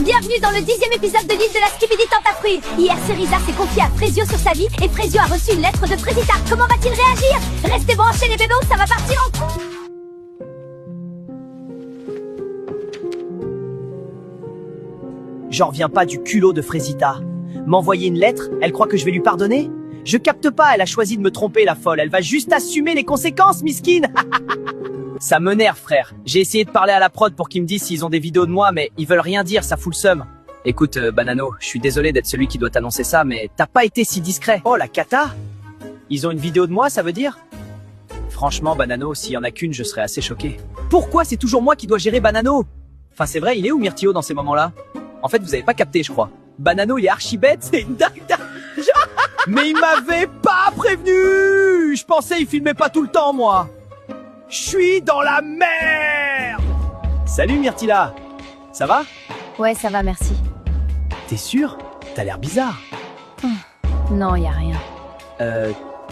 Bienvenue dans le 10e épisode de l'île de la Skibidi Tentafruit. Hier, Cerisa s'est confiée à Frezio sur sa vie et Frezio a reçu une lettre de Frezita. Comment va-t-il réagir? Restez branchés les bébés, ça va partir en couille. J'en reviens pas du culot de Frezita. M'envoyer une lettre, elle croit que je vais lui pardonner? Je capte pas, elle a choisi de me tromper, la folle. Elle va juste assumer les conséquences, miskine. Ça m'énerve, frère. J'ai essayé de parler à la prod pour qu'ils me disent s'ils ont des vidéos de moi, mais ils veulent rien dire, ça fout le seum. Écoute, Banano, je suis désolé d'être celui qui doit t'annoncer ça, mais t'as pas été si discret. Oh, la cata! Ils ont une vidéo de moi, ça veut dire? Franchement, Banano, s'il y en a qu'une, je serais assez choqué. Pourquoi c'est toujours moi qui dois gérer Banano? Enfin, c'est vrai, il est où Myrtio dans ces moments-là? En fait, vous avez pas capté, je crois. Banano, il est archi bête, c'est une dingue. Mais il m'avait pas prévenu! Je pensais il filmait pas tout le temps, moi. Je suis dans la merde! Salut Myrtilla! Ça va? Ouais, ça va, merci. T'es sûr? T'as l'air bizarre. Non, y a rien.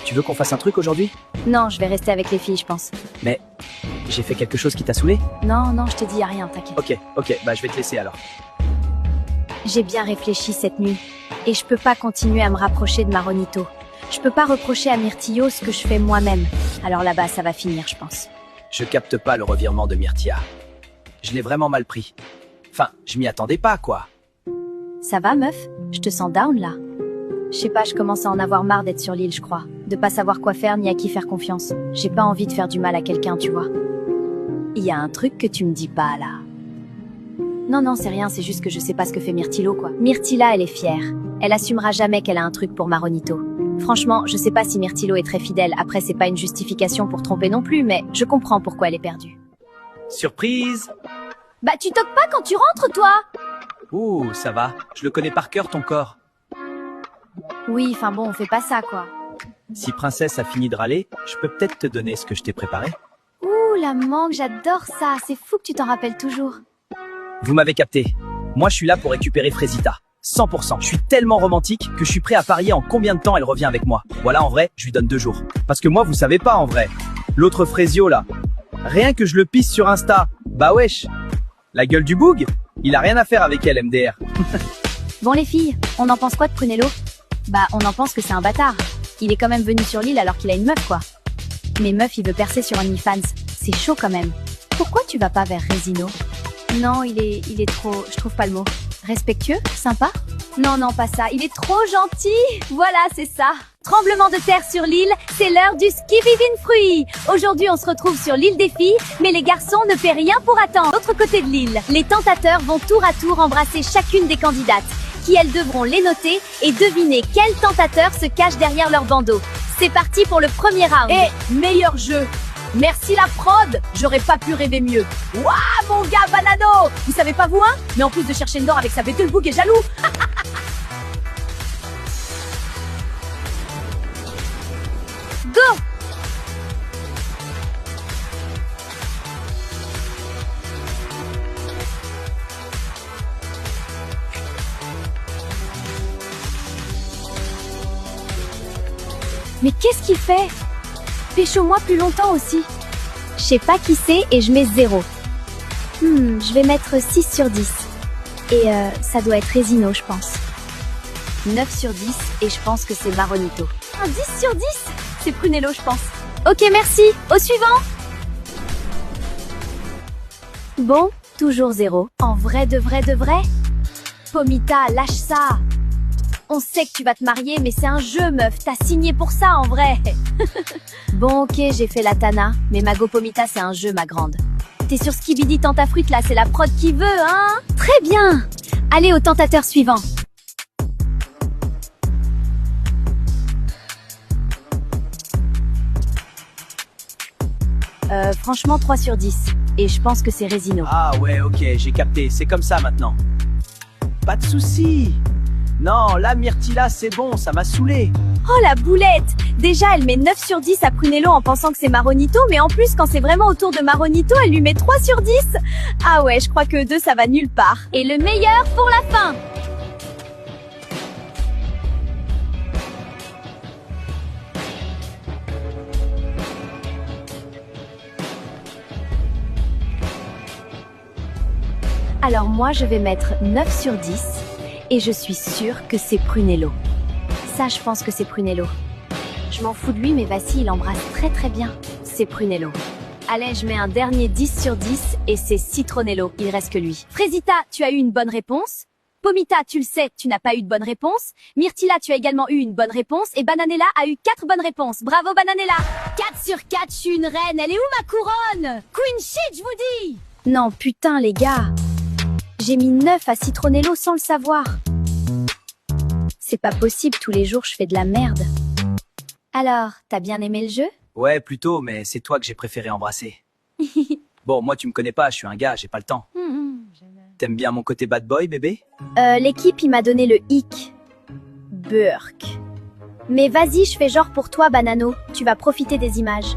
Tu veux qu'on fasse un truc aujourd'hui? Non, je vais rester avec les filles, je pense. Mais j'ai fait quelque chose qui t'a saoulé? Non, je te dis y a rien, t'inquiète. Ok, bah je vais te laisser alors. J'ai bien réfléchi cette nuit. Et je peux pas continuer à me rapprocher de Maronito. Je peux pas reprocher à Myrtillo ce que je fais moi-même. Alors là-bas, ça va finir, je pense. Je capte pas le revirement de Myrtia. Je l'ai vraiment mal pris. Enfin, je m'y attendais pas, quoi. Ça va, meuf? Je te sens down, là. Je sais pas, je commence à en avoir marre d'être sur l'île, je crois. De pas savoir quoi faire ni à qui faire confiance. J'ai pas envie de faire du mal à quelqu'un, tu vois. Il y a un truc que tu me dis pas, là. Non, c'est rien, c'est juste que je sais pas ce que fait Myrtillo, quoi. Myrtilla, elle est fière. Elle assumera jamais qu'elle a un truc pour Maronito. Franchement, je sais pas si Myrtillo est très fidèle, après c'est pas une justification pour tromper non plus, mais je comprends pourquoi elle est perdue. Surprise! Bah tu toques pas quand tu rentres, toi! Ouh, ça va. Je le connais par cœur, ton corps. Oui, enfin bon, on fait pas ça, quoi. Si Princesse a fini de râler, je peux peut-être te donner ce que je t'ai préparé. Ouh, la mangue, j'adore ça, c'est fou que tu t'en rappelles toujours. Vous m'avez capté. Moi, je suis là pour récupérer Frezita. 100%. Je suis tellement romantique que je suis prêt à parier en combien de temps elle revient avec moi. Voilà, en vrai, je lui donne 2 jours. Parce que moi, vous savez pas, en vrai. L'autre Frezio, là. Rien que je le pisse sur Insta. Bah wesh. La gueule du boug, il a rien à faire avec elle, MDR. Bon les filles, on en pense quoi de Prunello? Bah, on en pense que c'est un bâtard. Il est quand même venu sur l'île alors qu'il a une meuf, quoi. Mais meuf, il veut percer sur OnlyFans. C'est chaud quand même. Pourquoi tu vas pas vers Resino? Non, il est trop... Je trouve pas le mot. Respectueux? Sympa? Non, pas ça. Il est trop gentil. Voilà, c'est ça. Tremblement de terre sur l'île, c'est l'heure du Skibidi Fruit. Aujourd'hui, on se retrouve sur l'île des filles, mais les garçons ne paient rien pour attendre. De l'autre côté de l'île, les tentateurs vont tour à tour embrasser chacune des candidates, qui elles devront les noter et deviner quel tentateur se cache derrière leur bandeau. C'est parti pour le premier round. Meilleur jeu. Merci la prod, j'aurais pas pu rêver mieux. Waouh mon gars Banano, vous savez pas vous hein? Mais en plus de chercher une d'or avec sa bête, le bouc est jaloux. Go! Mais qu'est-ce qu'il fait? Pécho-moi plus longtemps aussi. Je sais pas qui c'est et je mets 0. Je vais mettre 6 sur 10. Et ça doit être Resino, je pense. 9 sur 10 et je pense que c'est Maronito. Un 10 sur 10? C'est Prunello, je pense. Ok, merci. Au suivant. Bon, toujours 0. En vrai de vrai? Pomita, lâche ça. On sait que tu vas te marier, mais c'est un jeu, meuf. T'as signé pour ça, en vrai. Bon, ok, j'ai fait la Tana, mais Mago Pomita, c'est un jeu, ma grande. T'es sur Skibidi Tentafruit, là, c'est la prod qui veut, hein? Très bien. Allez au tentateur suivant. Franchement, 3 sur 10. Et je pense que c'est Resino. Ah ouais, ok, j'ai capté. C'est comme ça maintenant. Pas de soucis. Non, là, Myrtilla, c'est bon, ça m'a saoulé. Oh la boulette! Déjà, elle met 9 sur 10 à Prunello en pensant que c'est Maronito, mais en plus, quand c'est vraiment autour de Maronito, elle lui met 3 sur 10. Ah ouais, je crois que 2, ça va nulle part. Et le meilleur pour la fin! Alors moi, je vais mettre 9 sur 10. Et je suis sûre que c'est Prunello. Ça, je pense que c'est Prunello. Je m'en fous de lui, mais vas-y, il embrasse très très bien. C'est Prunello. Allez, je mets un dernier 10 sur 10 et c'est Citronello. Il reste que lui. Frésita, tu as eu une bonne réponse. Pomita, tu le sais, tu n'as pas eu de bonne réponse. Myrtilla, tu as également eu une bonne réponse. Et Bananella a eu 4 bonnes réponses. Bravo Bananella. 4 sur 4, je suis une reine. Elle est où ma couronne? Queen shit, je vous dis. Non, putain les gars. J'ai mis 9 à Citronello sans le savoir. C'est pas possible, tous les jours je fais de la merde. Alors, t'as bien aimé le jeu? Ouais, plutôt, mais c'est toi que j'ai préféré embrasser. Bon, moi tu me connais pas, je suis un gars, j'ai pas le temps. T'aimes bien mon côté bad boy, bébé? L'équipe, il m'a donné le hic. Burk. Mais vas-y, je fais genre pour toi, Banano. Tu vas profiter des images.